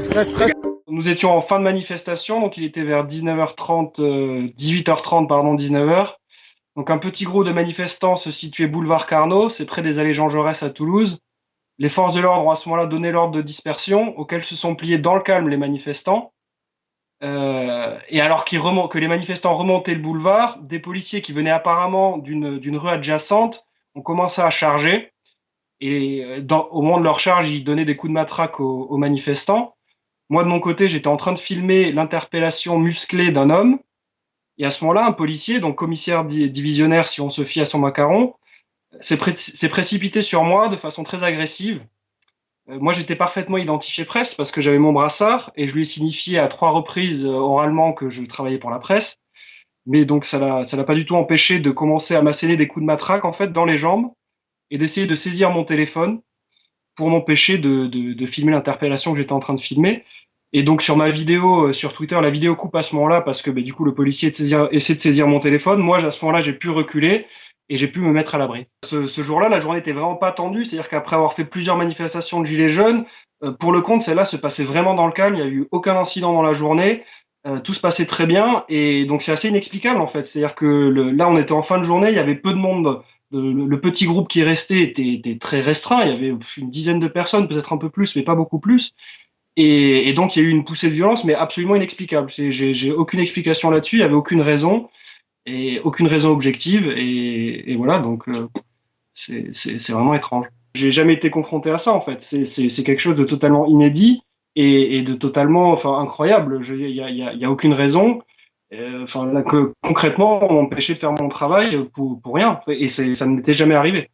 Presque. Nous étions en fin de manifestation, donc il était vers 19h30, 18h30, pardon, 19h. Donc un petit groupe de manifestants se situait boulevard Carnot, c'est près des allées Jean Jaurès à Toulouse. Les forces de l'ordre ont à ce moment-là donné l'ordre de dispersion, auquel se sont pliés dans le calme les manifestants. Et alors que les manifestants remontaient le boulevard, des policiers qui venaient apparemment d'une rue adjacente ont commencé à charger. Et au moment de leur charge, ils donnaient des coups de matraque aux manifestants. Moi, de mon côté, j'étais en train de filmer l'interpellation musclée d'un homme. Et à ce moment-là, un policier, donc commissaire divisionnaire, si on se fie à son macaron, s'est précipité sur moi de façon très agressive. Moi, j'étais parfaitement identifié presse parce que j'avais mon brassard et je lui ai signifié à 3 reprises oralement que je travaillais pour la presse. Mais donc, ça l'a pas du tout empêché de commencer à m'asséner des coups de matraque, en fait, dans les jambes et d'essayer de saisir mon téléphone pour m'empêcher de filmer l'interpellation que j'étais en train de filmer. Et donc sur ma vidéo, sur Twitter, la vidéo coupe à ce moment-là parce que du coup le policier essaie de saisir mon téléphone. Moi, à ce moment-là, j'ai pu reculer et j'ai pu me mettre à l'abri. Ce jour-là, la journée était vraiment pas tendue, c'est-à-dire qu'après avoir fait plusieurs manifestations de gilets jaunes, pour le compte, celle-là se passait vraiment dans le calme. Il n'y a eu aucun incident dans la journée. Tout se passait très bien et donc c'est assez inexplicable en fait. C'est-à-dire que là, on était en fin de journée, il y avait peu de monde. Le petit groupe qui restait était très restreint. Il y avait une dizaine de personnes, peut-être un peu plus, mais pas beaucoup plus. Et donc, il y a eu une poussée de violence, mais absolument inexplicable. J'ai aucune explication là-dessus. Il y avait aucune raison et aucune raison objective. Et voilà, donc c'est vraiment étrange. J'ai jamais été confronté à ça en fait. C'est quelque chose de totalement inédit et de totalement, enfin, incroyable. Il y a aucune raison. Enfin, là, que concrètement, on m'empêchait de faire mon travail pour rien. Et ça ne m'était jamais arrivé.